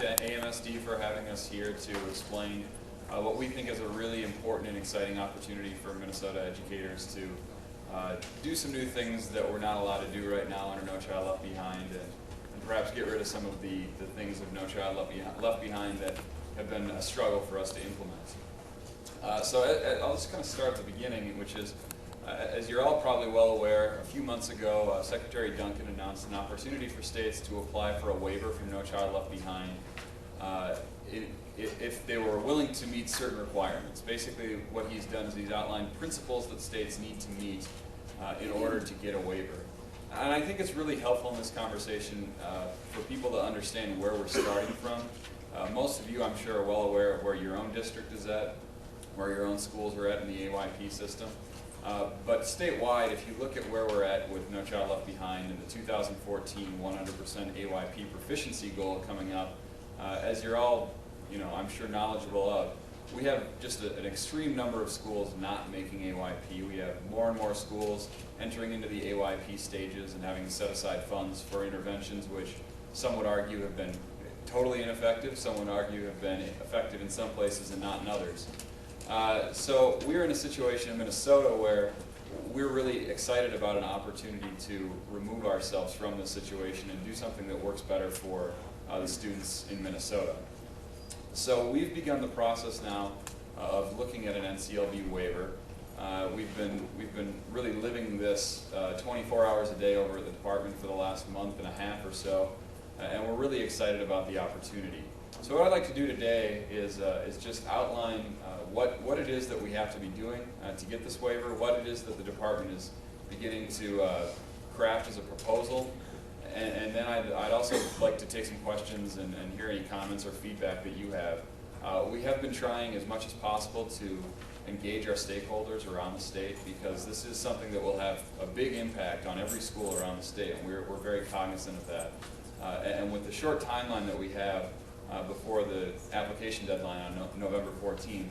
to AMSD for having us here to explain what we think is a really important and exciting opportunity for Minnesota educators to do some new things that we're not allowed to do right now under No Child Left Behind, and perhaps get rid of some of the things of No Child Left Behind that have been a struggle for us to implement. So I'll just kind of start at the beginning, which is, as you're all probably well aware, a few months ago, Secretary Duncan announced an opportunity for states to apply for a waiver from No Child Left Behind if they were willing to meet certain requirements. Basically, what he's done is he's outlined principles that states need to meet in order to get a waiver. And I think it's really helpful in this conversation for people to understand where we're starting from. Most of you, I'm sure, are well aware of where your own district is at, where your own schools are at in the AYP system. But statewide, if you look at where we're at with No Child Left Behind and the 2014 100% AYP proficiency goal coming up, as you're all, I'm sure knowledgeable of, we have just an extreme number of schools not making AYP. We have more and more schools entering into the AYP stages and having to set aside funds for interventions which some would argue have been totally ineffective, some would argue have been effective in some places and not in others. So we're in a situation in Minnesota where we're really excited about an opportunity to remove ourselves from this situation and do something that works better for the students in Minnesota. So we've begun the process now of looking at an NCLB waiver. We've been really living this 24 hours a day over at the department for the last month and a half or so, and we're really excited about the opportunity. So what I'd like to do today is just outline what it is that we have to be doing to get this waiver, what it is that the department is beginning to craft as a proposal, and then I'd also like to take some questions and hear any comments or feedback that you have. We have been trying as much as possible to engage our stakeholders around the state, because this is something that will have a big impact on every school around the state, and we're very cognizant of that. And with the short timeline that we have before the application deadline on November 14th,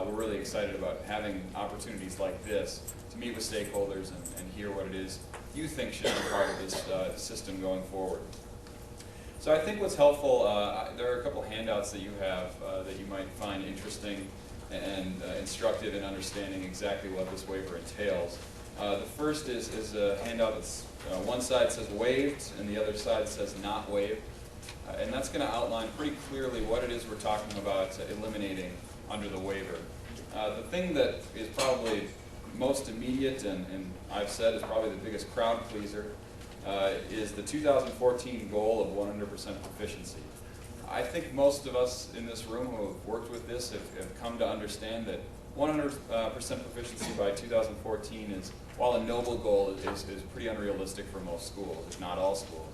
we're really excited about having opportunities like this to meet with stakeholders and hear what it is you think should be part of this system going forward. So I think what's helpful, there are a couple handouts that you have that you might find interesting and instructive in understanding exactly what this waiver entails. The first is a handout that's one side says waived and the other side says not waived. And that's going to outline pretty clearly what it is we're talking about eliminating under the waiver. The thing that is probably most immediate and I've said is probably the biggest crowd pleaser is the 2014 goal of 100% proficiency. I think most of us in this room who have worked with this have come to understand that 100% proficiency by 2014 is, while a noble goal, is pretty unrealistic for most schools, if not all schools.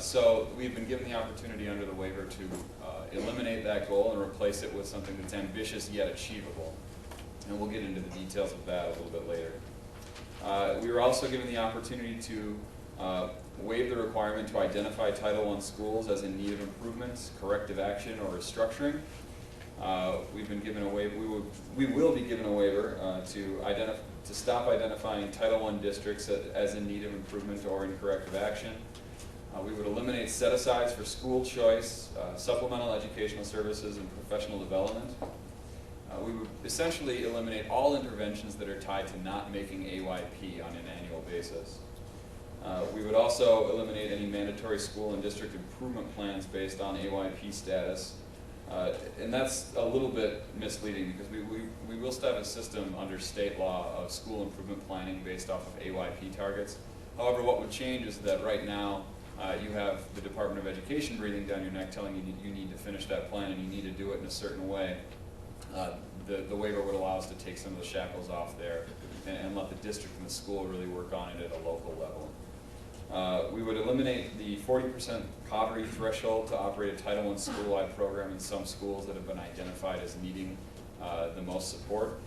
So we've been given the opportunity under the waiver to eliminate that goal and replace it with something that's ambitious yet achievable. And we'll get into the details of that a little bit later. We were also given the opportunity to waive the requirement to identify Title I schools as in need of improvements, corrective action, or restructuring. We've been given a waiver. We will be given a waiver to stop identifying Title I districts as in need of improvement or in corrective action. We would eliminate set-asides for school choice, supplemental educational services, and professional development. We would essentially eliminate all interventions that are tied to not making AYP on an annual basis. We would also eliminate any mandatory school and district improvement plans based on AYP status. And that's a little bit misleading, because we will still have a system under state law of school improvement planning based off of AYP targets. However, what would change is that right now you have the Department of Education breathing down your neck telling you you need to finish that plan and you need to do it in a certain way. The waiver would allow us to take some of the shackles off there and let the district and the school really work on it at a local level. We would eliminate the 40% poverty threshold to operate a Title I school-wide program in some schools that have been identified as needing the most support.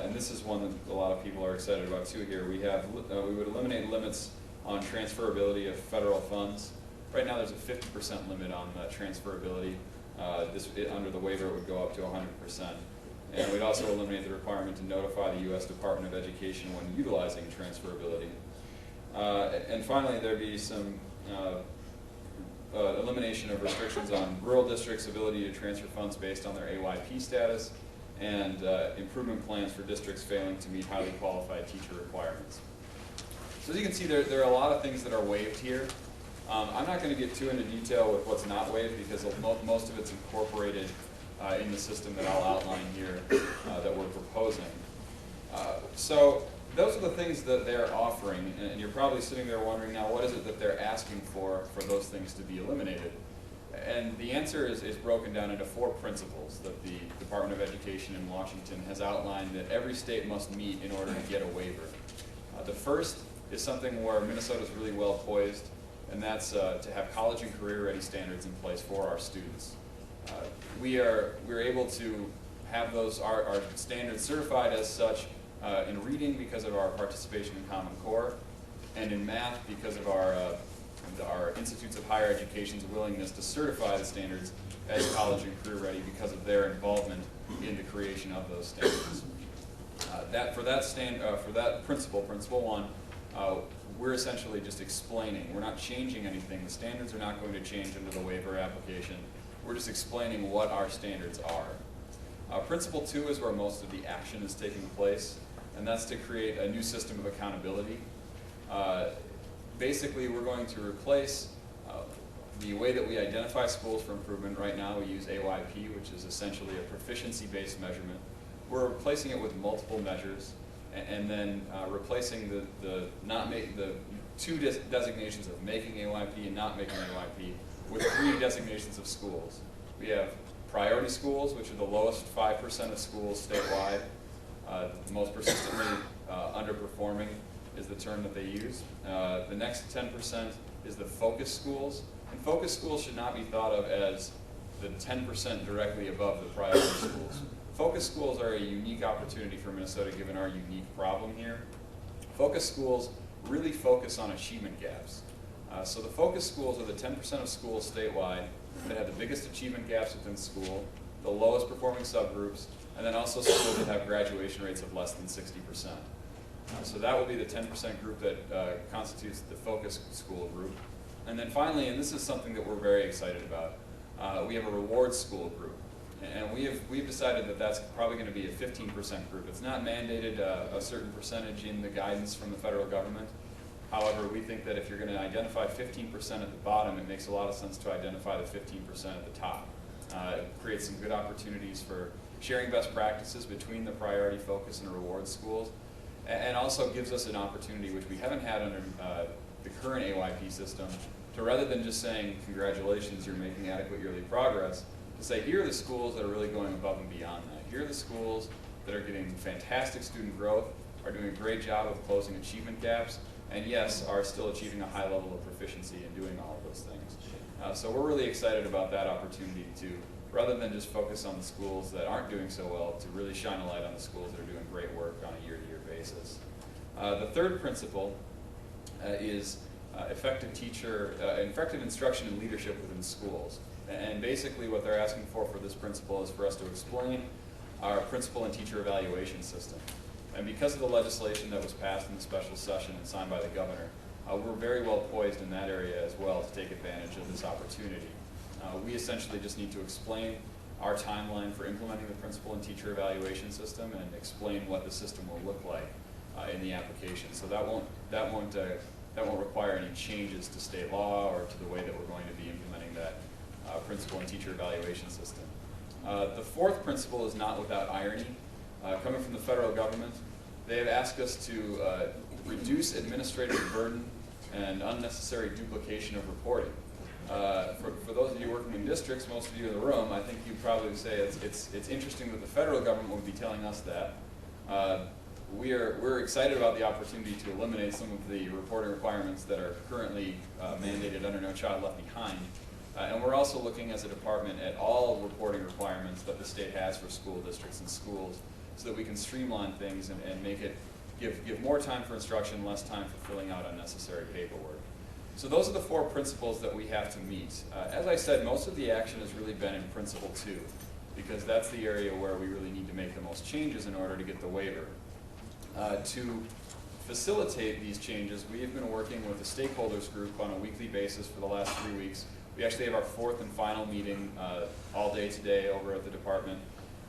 And this is one that a lot of people are excited about too here. We would eliminate limits on transferability of federal funds. Right now there's a 50% limit on transferability. Under the waiver it would go up to 100%. And we'd also eliminate the requirement to notify the U.S. Department of Education when utilizing transferability. And finally, there'd be some elimination of restrictions on rural districts' ability to transfer funds based on their AYP status, and improvement plans for districts failing to meet highly qualified teacher requirements. So as you can see, there are a lot of things that are waived here. I'm not going to get too into detail with what's not waived because most of it's incorporated in the system that I'll outline here that we're proposing. So those are the things that they're offering, and you're probably sitting there wondering now, what is it that they're asking for those things to be eliminated? And the answer is broken down into 4 principles that the Department of Education in Washington has outlined that every state must meet in order to get a waiver. The first is something where Minnesota is really well poised, and that's to have college and career-ready standards in place for our students. We're able to have our standards certified as such in reading because of our participation in Common Core, and in math because of our Institutes of Higher Education's willingness to certify the standards as college and career ready because of their involvement in the creation of those standards. For that principle 1, we're essentially just explaining. We're not changing anything. The standards are not going to change under the waiver application. We're just explaining what our standards are. Principle 2 is where most of the action is taking place, and that's to create a new system of accountability. Basically, we're going to replace the way that we identify schools for improvement. Right now, we use AYP, which is essentially a proficiency-based measurement. We're replacing it with multiple measures, and then replacing the 2 designations of making AYP and not making AYP with 3 designations of schools. We have priority schools, which are the lowest 5% of schools statewide. The most persistently underperforming is the term that they use. The next 10% is the focus schools. And focus schools should not be thought of as the 10% directly above the priority schools. Focus schools are a unique opportunity for Minnesota given our unique problem here. Focus schools really focus on achievement gaps. So the focus schools are the 10% of schools statewide that have the biggest achievement gaps within school, the lowest performing subgroups, and then also schools that have graduation rates of less than 60%. So that will be the 10% group that constitutes the focus school group. And then finally, and this is something that we're very excited about, we have a reward school group. And we've decided that that's probably going to be a 15% group. It's not mandated a certain percentage in the guidance from the federal government. However, we think that if you're going to identify 15% at the bottom, it makes a lot of sense to identify the 15% at the top. It creates some good opportunities for sharing best practices between the priority, focus, and reward schools, and also gives us an opportunity, which we haven't had under the current AYP system, to rather than just saying, congratulations, you're making adequate yearly progress, to say, here are the schools that are really going above and beyond that. Here are the schools that are getting fantastic student growth, are doing a great job of closing achievement gaps, and yes, are still achieving a high level of proficiency in doing all of those things. So we're really excited about that opportunity to, rather than just focus on the schools that aren't doing so well, to really shine a light on the schools that are doing great work on a year-to-year basis. The third principle is effective instruction and leadership within schools. And basically what they're asking for this principle is for us to explain our principal and teacher evaluation system. And because of the legislation that was passed in the special session and signed by the governor, we're very well poised in that area as well to take advantage of this opportunity. We essentially just need to explain our timeline for implementing the principal and teacher evaluation system and explain what the system will look like in the application. So that won't require any changes to state law or to the way that we're going to be implementing that principal and teacher evaluation system. The fourth principle is not without irony. Coming from the federal government, they have asked us to reduce administrative burden and unnecessary duplication of reporting. For those of you working in districts, most of you in the room, I think you'd probably say it's interesting that the federal government would be telling us that. We're excited about the opportunity to eliminate some of the reporting requirements that are currently mandated under No Child Left Behind. And we're also looking as a department at all reporting requirements that the state has for school districts and schools so that we can streamline things and make it give more time for instruction, less time for filling out unnecessary paperwork. So those are the four principles that we have to meet. As I said, most of the action has really been in Principle 2 because that's the area where we really need to make the most changes in order to get the waiver. To facilitate these changes, we have been working with the stakeholders group on a weekly basis for the last 3 weeks, We actually have our fourth and final meeting all day today over at the department.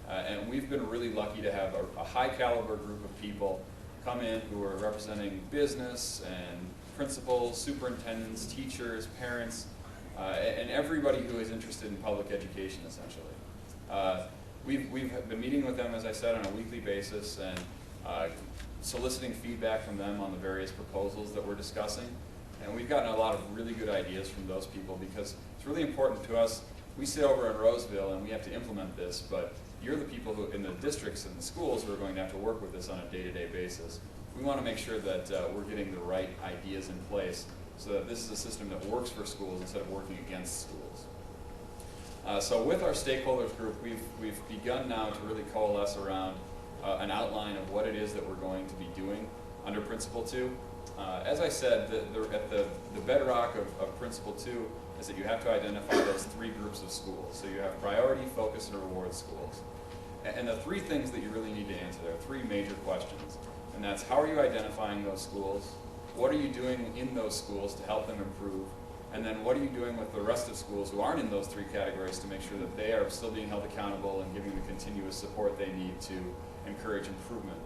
And we've been really lucky to have a high caliber group of people come in who are representing business and principals, superintendents, teachers, parents, and everybody who is interested in public education, essentially. We've been meeting with them, as I said, on a weekly basis and soliciting feedback from them on the various proposals that we're discussing. And we've gotten a lot of really good ideas from those people because it's really important to us. We sit over in Roseville and we have to implement this, but you're the people who, in the districts and the schools, who are going to have to work with this on a day-to-day basis. We want to make sure that we're getting the right ideas in place so that this is a system that works for schools instead of working against schools. So with our stakeholders group, we've begun now to really coalesce around an outline of what it is that we're going to be doing under Principle 2. As I said, the bedrock of Principle 2 is that you have to identify those three groups of schools. So you have priority, focus, and reward schools. And the three things that you really need to answer, there are three major questions. And that's, how are you identifying those schools? What are you doing in those schools to help them improve? And then what are you doing with the rest of schools who aren't in those three categories to make sure that they are still being held accountable and giving the continuous support they need to encourage improvement?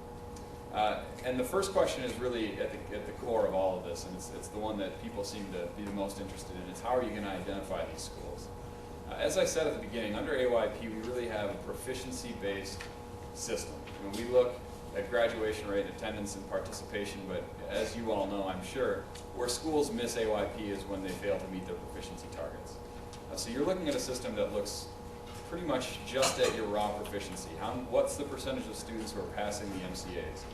And the first question is really at the core of all of this, and it's the one that people seem to be the most interested in. It's, how are you going to identify these schools? As I said at the beginning, under AYP we really have a proficiency-based system. I mean, we look at graduation rate, attendance, and participation, but as you all know, I'm sure, where schools miss AYP is when they fail to meet their proficiency targets. So you're looking at a system that looks pretty much just at your raw proficiency. What's the percentage of students who are passing the MCAs?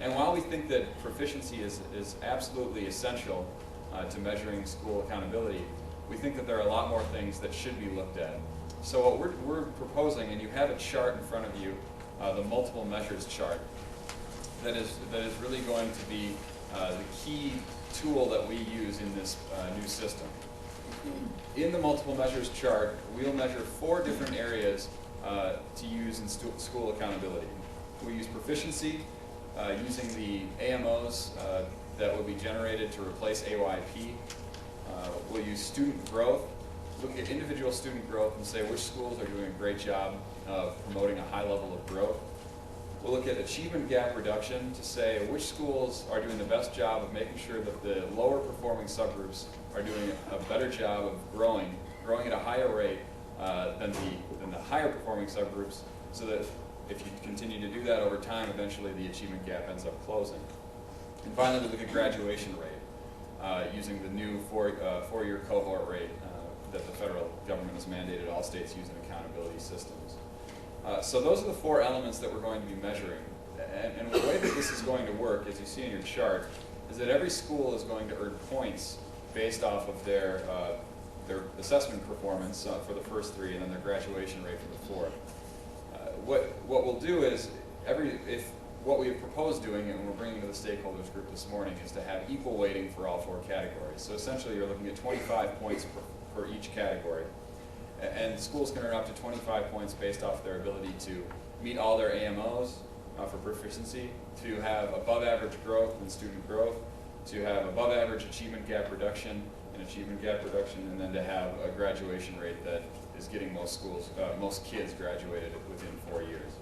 And while we think that proficiency is absolutely essential to measuring school accountability, we think that there are a lot more things that should be looked at. So what we're proposing, and you have a chart in front of you, the multiple measures chart, that is really going to be the key tool that we use in this new system. In the multiple measures chart, we'll measure 4 different areas to use in school accountability. We use proficiency, using the AMOs that will be generated to replace AYP. We'll use student growth, look at individual student growth and say which schools are doing a great job of promoting a high level of growth. We'll look at achievement gap reduction to say which schools are doing the best job of making sure that the lower performing subgroups are doing a better job of growing at a higher rate than the higher performing subgroups, so that if you continue to do that over time, eventually the achievement gap ends up closing. And finally, we look at graduation rate using the new four-year cohort rate that the federal government has mandated all states use in accountability systems. So those are the 4 elements that we're going to be measuring. And the way that this is going to work, as you see in your chart, is that every school is going to earn points based off of their assessment performance for the first 3, and then their graduation rate for the 4th. What we'll do is, what we have proposed doing, and we're bringing to the stakeholders group this morning, is to have equal weighting for all 4 categories. So essentially you're looking at 25 points for each category. And schools can earn up to 25 points based off their ability to meet all their AMOs for proficiency, to have above average growth in student growth, to have above average achievement gap reduction, and then to have a graduation rate that is getting most kids graduated within 4 years.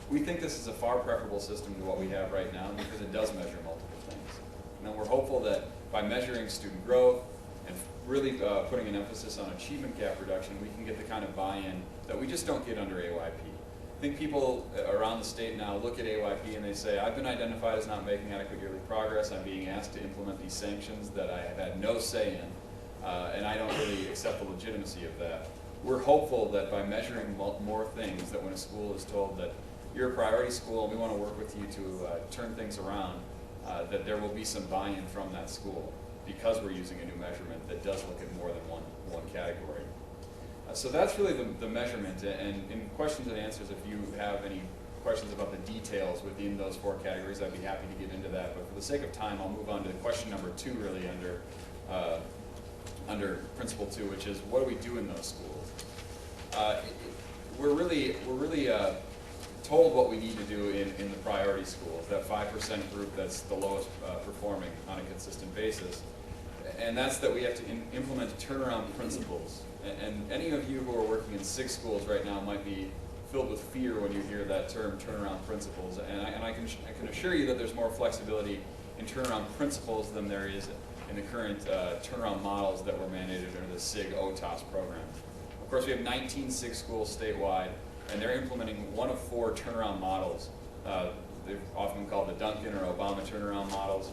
We think this is a far preferable system to what we have right now because it does measure multiple things. And then we're hopeful that by measuring student growth and really putting an emphasis on achievement gap reduction, we can get the kind of buy-in that we just don't get under AYP. I think people around the state now look at AYP and they say, I've been identified as not making adequate yearly progress, I'm being asked to implement these sanctions that I have had no say in, and I don't really accept the legitimacy of that. We're hopeful that by measuring more things, that when a school is told that you're a priority school and we want to work with you to turn things around, that there will be some buy-in from that school, because we're using a new measurement that does look at more than one category. So that's really the measurement, and in questions and answers, if you have any questions about the details within those 4 categories, I'd be happy to get into that. But for the sake of time, I'll move on to question number 2, really under Principle 2, which is, what do we do in those schools? We're really told what we need to do in the priority schools, that 5% group that's the lowest performing on a consistent basis. and that's that we have to implement turnaround principles. And any of you who are working in 6 schools right now might be filled with fear when you hear that term, turnaround principles. And I can assure you that there's more flexibility in turnaround principles than there is in the current turnaround models that were mandated under the SIG OTOS program. Of course, we have 19 SIG schools statewide, and they're implementing one of 4 turnaround models. They've often called the Duncan or Obama turnaround models.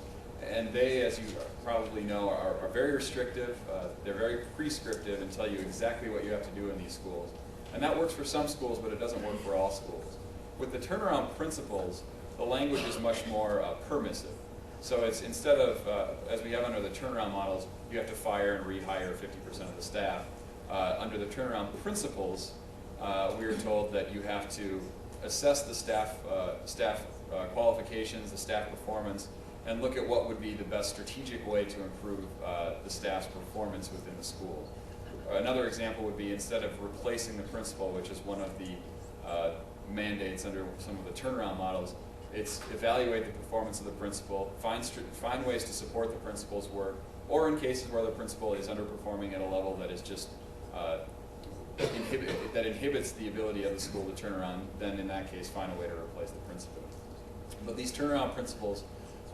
And they, as you probably know, are very restrictive. They're very prescriptive and tell you exactly what you have to do in these schools. And that works for some schools, but it doesn't work for all schools. With the turnaround principles, the language is much more permissive. So it's instead of, as we have under the turnaround models, you have to fire and rehire 50% of the staff. Under the turnaround principles, we are told that you have to assess the staff qualifications, the staff performance, and look at what would be the best strategic way to improve the staff's performance within the school. Another example would be, instead of replacing the principal, which is one of the mandates under some of the turnaround models, it's evaluate the performance of the principal, find ways to support the principal's work, or in cases where the principal is underperforming at a level that is just that inhibits the ability of the school to turn around, then in that case find a way to replace the principal. But these turnaround principles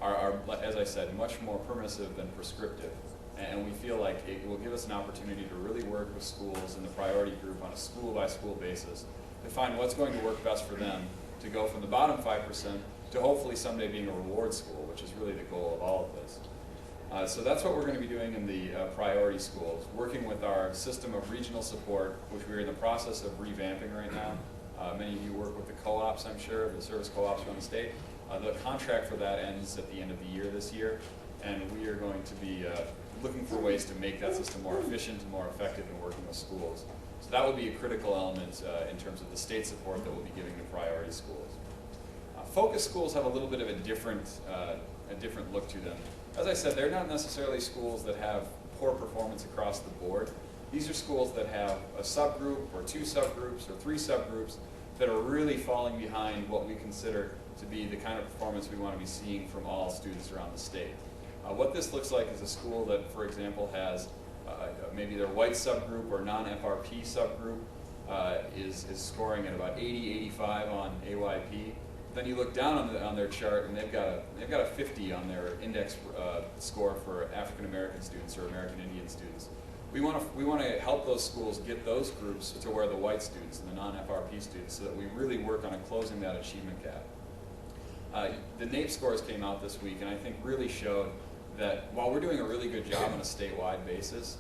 are, as I said, much more permissive than prescriptive. And we feel like it will give us an opportunity to really work with schools in the priority group on a school-by-school basis to find what's going to work best for them, to go from the bottom 5% to hopefully someday being a reward school, which is really the goal of all of this. So that's what we're going to be doing in the priority schools, working with our system of regional support, which we're in the process of revamping right now. Many of you work with the co-ops, I'm sure, the service co-ops around the state. The contract for that ends at the end of the year this year, and we are going to be looking for ways to make that system more efficient and more effective in working with schools. So that will be a critical element in terms of the state support that we'll be giving to priority schools. Focus schools have a little bit of a different look to them. As I said, they're not necessarily schools that have poor performance across the board. These are schools that have a subgroup or 2 subgroups or 3 subgroups that are really falling behind what we consider to be the kind of performance we want to be seeing from all students around the state. What this looks like is a school that, for example, has maybe their white subgroup or non-FRP subgroup is scoring at about 80, 85 on AYP. Then you look down on their chart, and they've got a 50 on their index score for African American students or American Indian students. We want to help those schools get those groups to where the white students and the non-FRP students, so that we really work on closing that achievement gap. The NAEP scores came out this week, and I think really showed that while we're doing a really good job on a statewide basis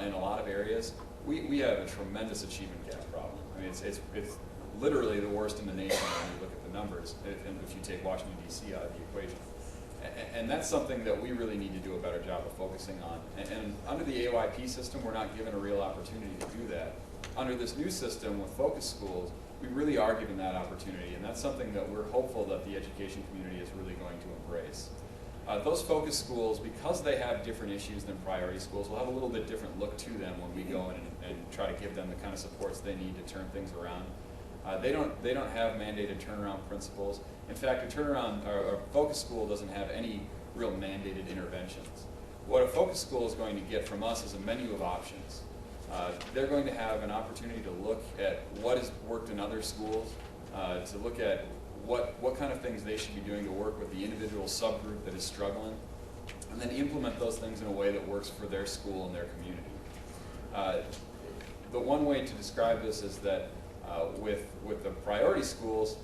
in a lot of areas, we have a tremendous achievement gap problem. I mean, it's literally the worst in the nation when you look at the numbers, if you take Washington, D.C. out of the equation. And that's something that we really need to do a better job of focusing on. And under the AYP system, we're not given a real opportunity to do that. Under this new system with focus schools, we really are given that opportunity, and that's something that we're hopeful that the education community is really going to embrace. Those focus schools, because they have different issues than priority schools, will have a little bit different look to them when we go in and try to give them the kind of supports they need to turn things around. They don't have mandated turnaround principles. In fact, a focus school doesn't have any real mandated interventions. What a focus school is going to get from us is a menu of options. They're going to have an opportunity to look at what has worked in other schools, to look at what kind of things they should be doing to work with the individual subgroup that is struggling, and then implement those things in a way that works for their school and their community. The one way to describe this is that with the priority schools,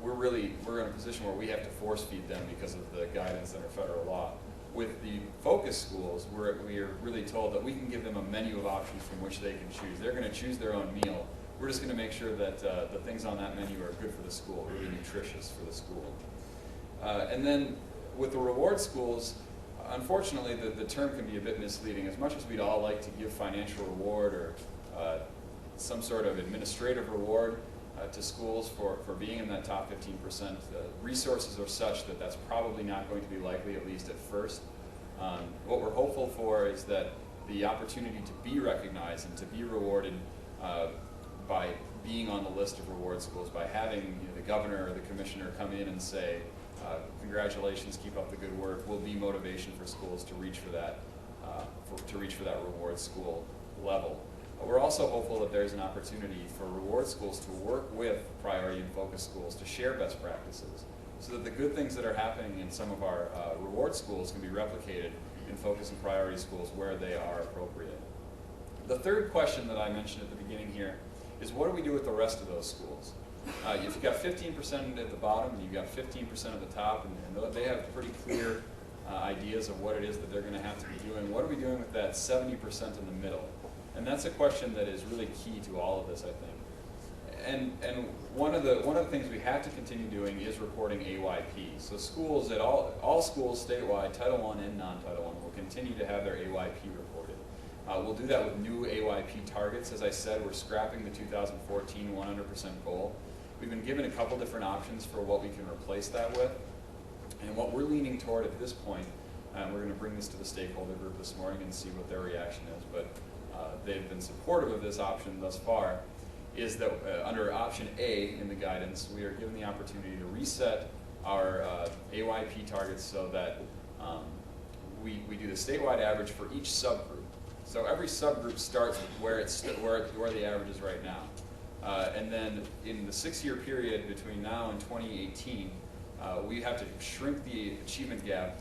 we're in a position where we have to force feed them because of the guidance under federal law. With the focus schools, we are really told that we can give them a menu of options from which they can choose. They're going to choose their own meal. We're just going to make sure that the things on that menu are good for the school, really nutritious for the school. And then with the reward schools, unfortunately, the term can be a bit misleading. As much as we'd all like to give financial reward or some sort of administrative reward to schools for being in that top 15%, resources are such that that's probably not going to be likely, at least at first. What we're hopeful for is that the opportunity to be recognized and to be rewarded by being on the list of reward schools, by having the governor or the commissioner come in and say, congratulations, keep up the good work, will be motivation for schools to reach for that to reach for that reward school level. We're also hopeful that there's an opportunity for reward schools to work with priority and focus schools to share best practices, so that the good things that are happening in some of our reward schools can be replicated in focus and priority schools where they are appropriate. The third question that I mentioned at the beginning here is, what do we do with the rest of those schools? If you've got 15% at the bottom and you've got 15% at the top, and they have pretty clear ideas of what it is that they're going to have to be doing, what are we doing with that 70% in the middle? And that's a question that is really key to all of this, I think. And one of the things we have to continue doing is reporting AYP. So schools at all schools statewide, Title I and non-Title I, will continue to have their AYP reported. We'll do that with new AYP targets. As I said, we're scrapping the 2014 100% goal. We've been given a couple different options for what we can replace that with. And what we're leaning toward at this point, and we're going to bring this to the stakeholder group this morning and see what their reaction is, but they've been supportive of this option thus far, is that under option A in the guidance, we are given the opportunity to reset our AYP targets so that we do the statewide average for each subgroup. So every subgroup starts where the average is right now. And then in the 6-year period between now and 2018, we have to shrink the achievement gap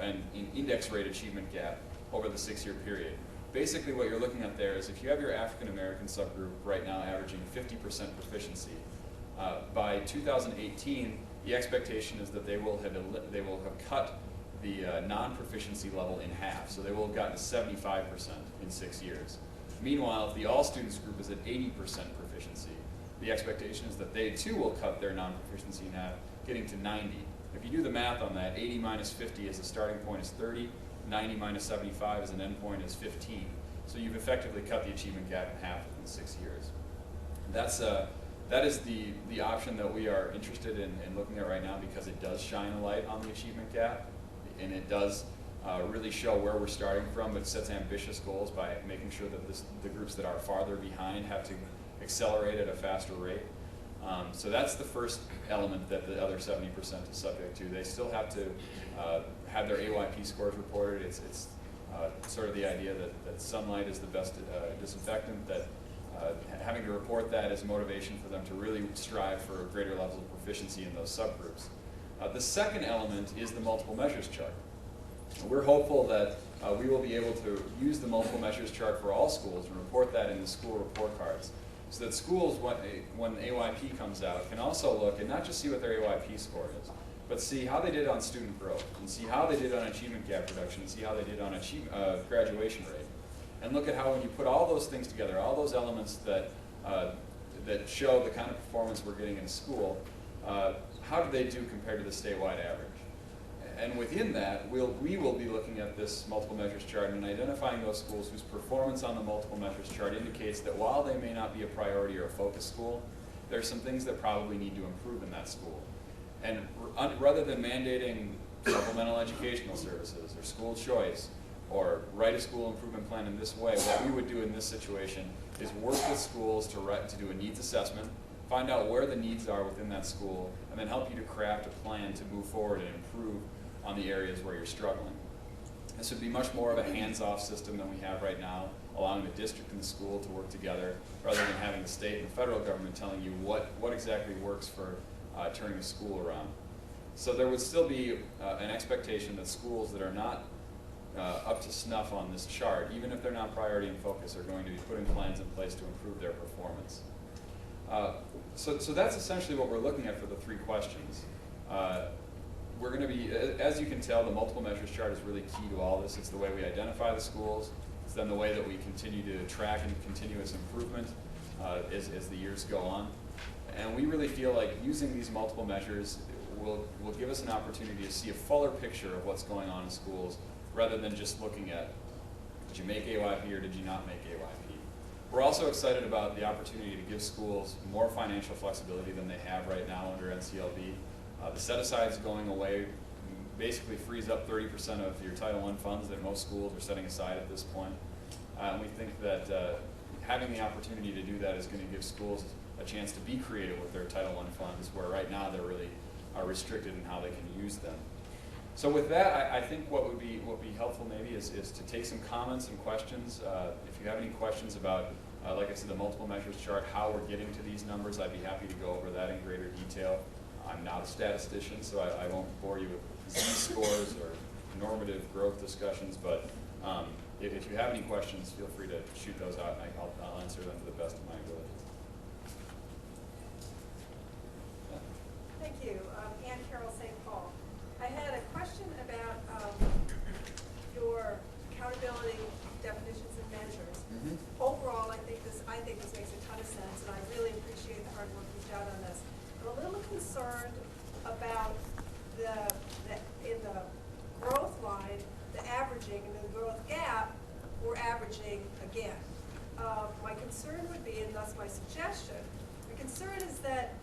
and index rate achievement gap over the 6-year period. Basically what you're looking at there is, if you have your African American subgroup right now averaging 50% proficiency, by 2018 the expectation is that they will have cut the non-proficiency level in half, so they will have gotten to 75% in 6 years. Meanwhile, if the all students group is at 80% proficiency, the expectation is that they too will cut their non-proficiency in half, getting to 90. If you do the math on that, 80 minus 50 as a starting point is 30, 90 minus 75 as an end point is 15. So you've effectively cut the achievement gap in half in 6 years. That is the option that we are interested in looking at right now, because it does shine a light on the achievement gap, and it does really show where we're starting from, but sets ambitious goals by making sure that the groups that are farther behind have to accelerate at a faster rate. So that's the first element that the other 70% is subject to. They still have to have their AYP scores reported. It's sort of the idea that sunlight is the best disinfectant, that having to report that is motivation for them to really strive for greater levels of proficiency in those subgroups. The second element is the multiple measures chart. We're hopeful that we will be able to use the multiple measures chart for all schools and report that in the school report cards, so that schools, when AYP comes out, can also look and not just see what their AYP score is, but see how they did on student growth, and see how they did on achievement gap reduction, and see how they did on graduation rate. And look at how, when you put all those things together, all those elements that show the kind of performance we're getting in school, how do they do compared to the statewide average? And within that, we will be looking at this multiple measures chart and identifying those schools whose performance on the multiple measures chart indicates that while they may not be a priority or a focus school, there are some things that probably need to improve in that school. And rather than mandating supplemental educational services or school choice or write a school improvement plan in this way, what we would do in this situation is work with schools to do a needs assessment, find out where the needs are within that school, and then help you to craft a plan to move forward and improve on the areas where you're struggling. This would be much more of a hands-off system than we have right now, allowing the district and the school to work together, rather than having the state and the federal government telling you what exactly works for turning a school around. So there would still be an expectation that schools that are not up to snuff on this chart, even if they're not priority and focus, are going to be putting plans in place to improve their performance. So that's essentially what we're looking at for the 3 questions. We're going to be, as you can tell, the multiple measures chart is really key to all this. It's the way we identify the schools. It's then the way that we continue to track and continuous improvement as the years go on. And we really feel like using these multiple measures will give us an opportunity to see a fuller picture of what's going on in schools, rather than just looking at, did you make AYP or did you not make AYP? We're also excited about the opportunity to give schools more financial flexibility than they have right now under NCLB. The set-asides going away basically frees up 30% of your Title I funds that most schools are setting aside at this point. And we think that having the opportunity to do that is going to give schools a chance to be creative with their Title I funds, where right now they're really restricted in how they can use them. So with that, I think what would be helpful maybe is to take some comments and questions. If you have any questions about, like I said, the multiple measures chart, how we're getting to these numbers, I'd be happy to go over that in greater detail. I'm not a statistician, so I won't bore you with z-scores or normative growth discussions, but if you have any questions, feel free to shoot those out, and I'll answer them to the best of my ability. Thank you. Ann Carroll, St. Paul. I had a question about your accountability definitions and measures. Mm-hmm. Overall, I think this makes a ton of sense, and I really appreciate the hard work you've done on this. I'm a little concerned about in the growth line, the averaging, and the growth gap, we're averaging again. My concern would be, and thus my suggestion, the concern is that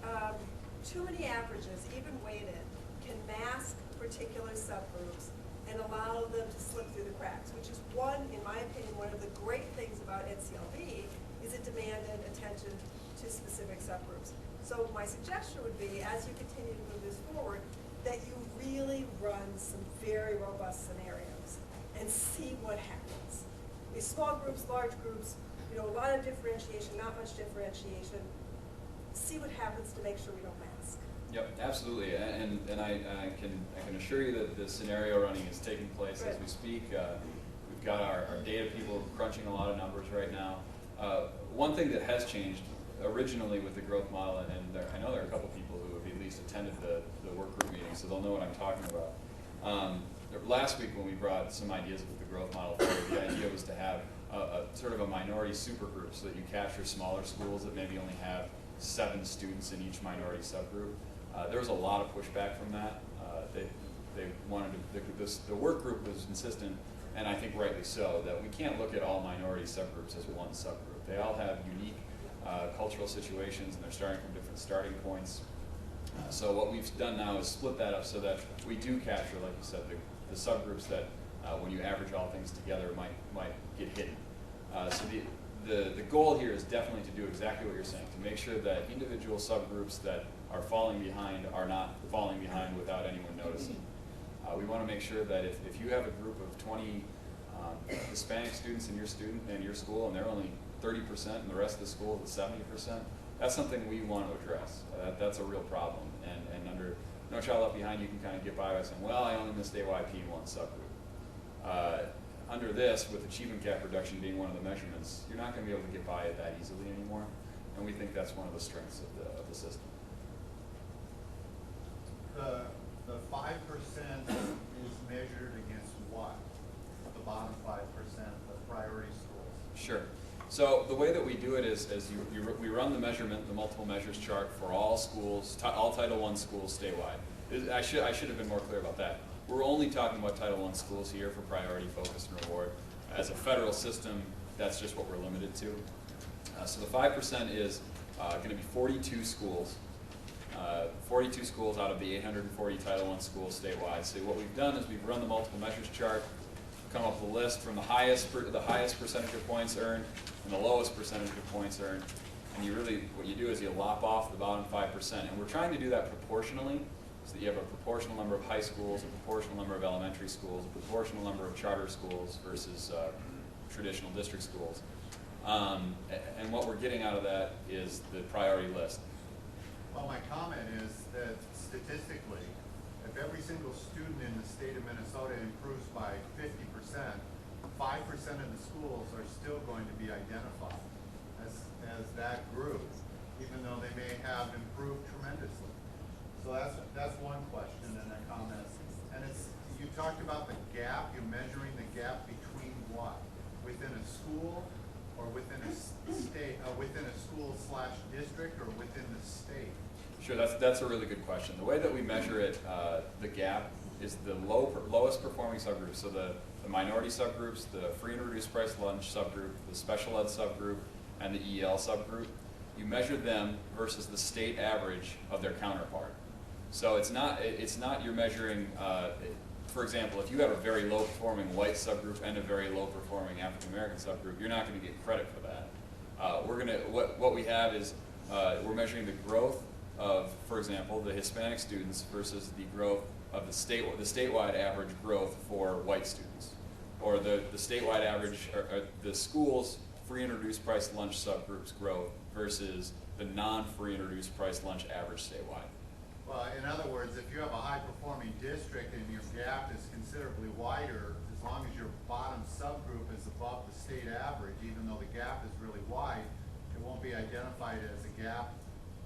too many averages, even weighted, can mask particular subgroups and allow them to slip through the cracks, which is in my opinion, one of the great things about NCLB is it demanded attention to specific subgroups. So my suggestion would be, as you continue to move this forward, that you really run some very robust scenarios and see what happens. These small groups, large groups, a lot of differentiation, not much differentiation. See what happens to make sure we don't mask. Yep, absolutely, and I can assure you that the scenario running is taking place as we speak. We've got our data people crunching a lot of numbers right now. One thing that has changed originally with the growth model, and I know there are a couple people who have at least attended the work group meeting, so they'll know what I'm talking about. Last week when we brought some ideas with the growth model forward, the idea was to have a sort of a minority supergroup so that you capture smaller schools that maybe only have 7 students in each minority subgroup. There was a lot of pushback from that. They wanted to, the work group was insistent, and I think rightly so, that we can't look at all minority subgroups as one subgroup. They all have unique cultural situations, and they're starting from different starting points. So what we've done now is split that up so that we do capture, like you said, the subgroups that when you average all things together might get hidden. So the goal here is definitely to do exactly what you're saying, to make sure that individual subgroups that are falling behind are not falling behind without anyone noticing. We want to make sure that if you have a group of 20 Hispanic students in your school and they're only 30% and the rest of the school is 70%, that's something we want to address. That's a real problem. And under No Child Left Behind, you can kind of get by saying, well, I only missed AYP in one subgroup. Under this, with achievement gap reduction being one of the measurements, you're not going to be able to get by it that easily anymore. And we think that's one of the strengths of the system. The 5% is measured against what? The bottom 5%, the priority schools. Sure. So the way that we do it is we run the measurement, the multiple measures chart for all schools, all Title I schools statewide. I should have been more clear about that. We're only talking about Title I schools here for priority, focus, and reward. As a federal system, that's just what we're limited to. So the 5% is going to be 42 schools. 42 schools out of the 840 Title I schools statewide. So what we've done is we've run the multiple measures chart, come up with a list from the highest percentage of points earned and the lowest percentage of points earned. And what you do is you lop off the bottom 5%. And we're trying to do that proportionally, so that you have a proportional number of high schools, a proportional number of elementary schools, a proportional number of charter schools versus traditional district schools. And what we're getting out of that is the priority list. Well, my comment is that statistically, if every single student in the state of Minnesota improves by 50%, 5% of the schools are still going to be identified as that group, even though they may have improved tremendously. So that's one question and a comment. And you talked about the gap. You're measuring the gap between what? Within a school, or within a state, within a school/district, or within the state? Sure, that's a really good question. The way that we measure it, the gap, is the lowest performing subgroups. So the minority subgroups, the free and reduced price lunch subgroup, the special ed subgroup, and the EL subgroup. You measure them versus the state average of their counterpart. So it's not you're measuring, for example, if you have a very low performing white subgroup and a very low performing African American subgroup, you're not going to get credit for that. What we have is we're measuring the growth of, for example, the Hispanic students versus the growth of the statewide average growth for white students, or the statewide average, or the school's free and reduced price lunch subgroups growth versus the non-free and reduced price lunch average statewide. Well, in other words, if you have a high-performing district and your gap is considerably wider, as long as your bottom subgroup is above the state average, even though the gap is really wide, it won't be identified as a gap,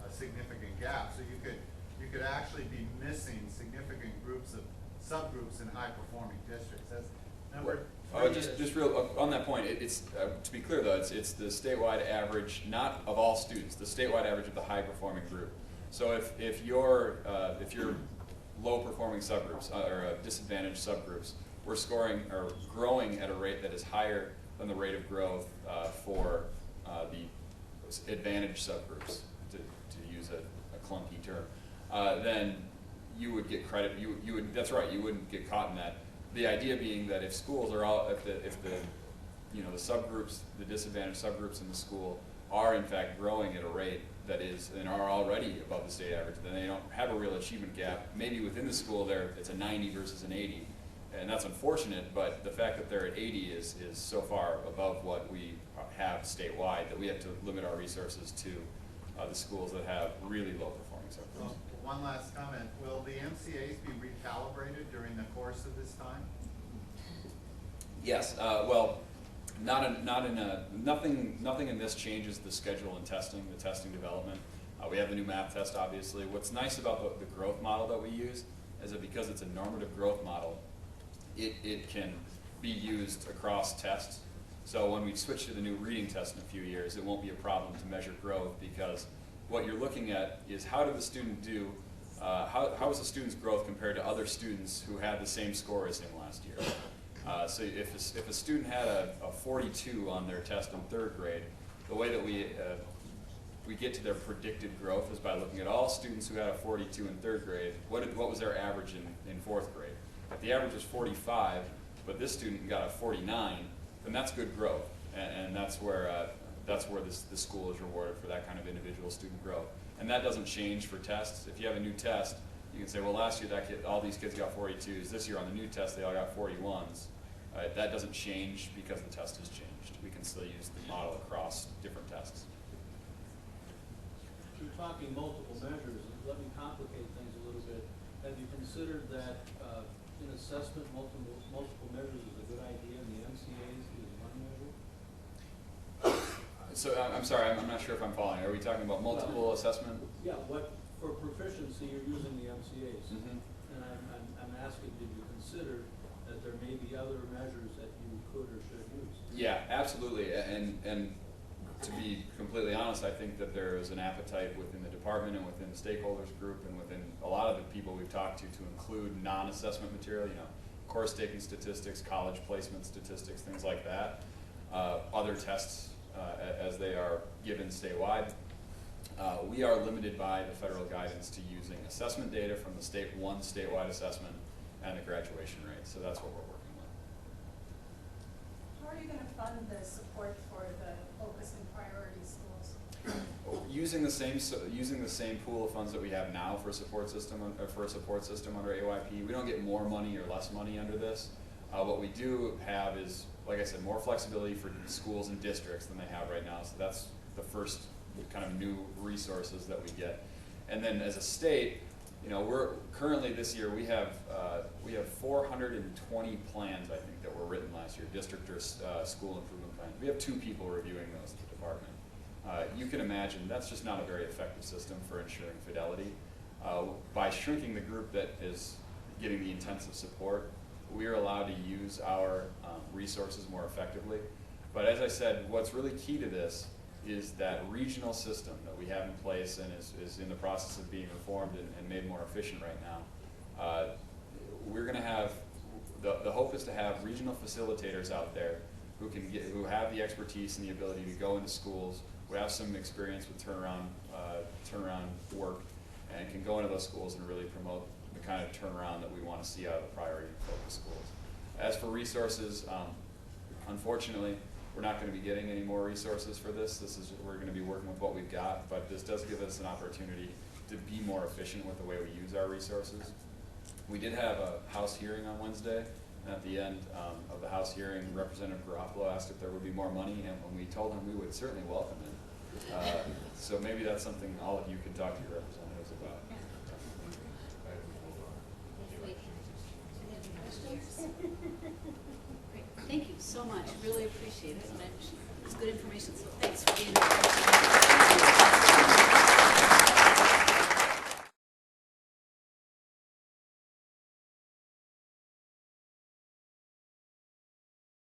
a significant gap. So you could actually be missing significant groups of subgroups in high-performing districts. That's number three. Just real on that point. It's to be clear though, it's the statewide average, not of all students, the statewide average of the high-performing group. So if you're low performing subgroups or disadvantaged subgroups, we're scoring or growing at a rate that is higher than the rate of growth for the advantaged subgroups, to use a clunky term. Then you would get credit. You would, that's right. You wouldn't get caught in that. The idea being that if schools are all, if the subgroups, the disadvantaged subgroups in the school are in fact growing at a rate that is, and are already above the state average, then they don't have a real achievement gap. Maybe within the school it's a 90 versus an 80, and that's unfortunate, but the fact that they're at 80 is so far above what we have statewide that we have to limit our resources to the schools that have really low performing subgroups. Well, one last comment. Will the MCAs be recalibrated during the course of this time? Yes, well, nothing in this changes the schedule and testing, the testing development. We have the new math test, obviously. What's nice about the growth model that we use is that because it's a normative growth model, it can be used across tests. So when we switch to the new reading test in a few years, it won't be a problem to measure growth, because what you're looking at is how did the student do, how is the student's growth compared to other students who had the same score as him last year. So if a student had a 42 on their test in third grade, the way that we get to their predicted growth is by looking at all students who had a 42 in third grade. What was their average in fourth grade? If the average was 45, but this student got a 49, then that's good growth, and that's where the school is rewarded for that kind of individual student growth. And that doesn't change for tests. If you have a new test, you can say, well, last year all these kids got 42s. This year on the new test, they all got 41s. That doesn't change because the test has changed. We can still use the model across different tests. You're talking multiple measures. Let me complicate things a little bit. Have you considered that in assessment, multiple measures is a good idea, and the MCAs is one measure? So I'm sorry, I'm not sure if I'm following. Are we talking about multiple assessment? Yeah, for proficiency you're using the MCAs. Mm-hmm. And I'm asking, did you consider that there may be other measures that you could or should use? Yeah, absolutely. And to be completely honest, I think that there is an appetite within the department and within the stakeholders group and within a lot of the people we've talked to include non-assessment material, course taking statistics, college placement statistics, things like that. Other tests as they are given statewide. We are limited by the federal guidance to using assessment data from the statewide assessment and the graduation rate. So that's what we're working with. How are you going to fund the support for the focus and priority schools? Using the same pool of funds that we have now for a support system under AYP. We don't get more money or less money under this. What we do have is, like I said, more flexibility for schools and districts than they have right now. So that's the first kind of new resources that we get. And then as a state, we're currently this year we have 420 plans, I think, that were written last year, district or school improvement plans. We have 2 people reviewing those at the department. You can imagine that's just not a very effective system for ensuring fidelity. By shrinking the group that is getting the intensive support, we are allowed to use our resources more effectively. But as I said, what's really key to this is that regional system that we have in place and is in the process of being reformed and made more efficient right now. We're going to have, the hope is to have regional facilitators out there who have the expertise and the ability to go into schools, who have some experience with turnaround work, and can go into those schools and really promote the kind of turnaround that we want to see out of the priority and focus schools. As for resources, unfortunately, we're not going to be getting any more resources for this. We're going to be working with what we've got, but this does give us an opportunity to be more efficient with the way we use our resources. We did have a House hearing on Wednesday, and at the end of the House hearing, Representative Garofalo asked if there would be more money, and when we told him we would certainly welcome it. So maybe that's something all of you can talk to your representatives about. Great. Thank you so much. Really appreciate it. And it's good information, so thanks for being here.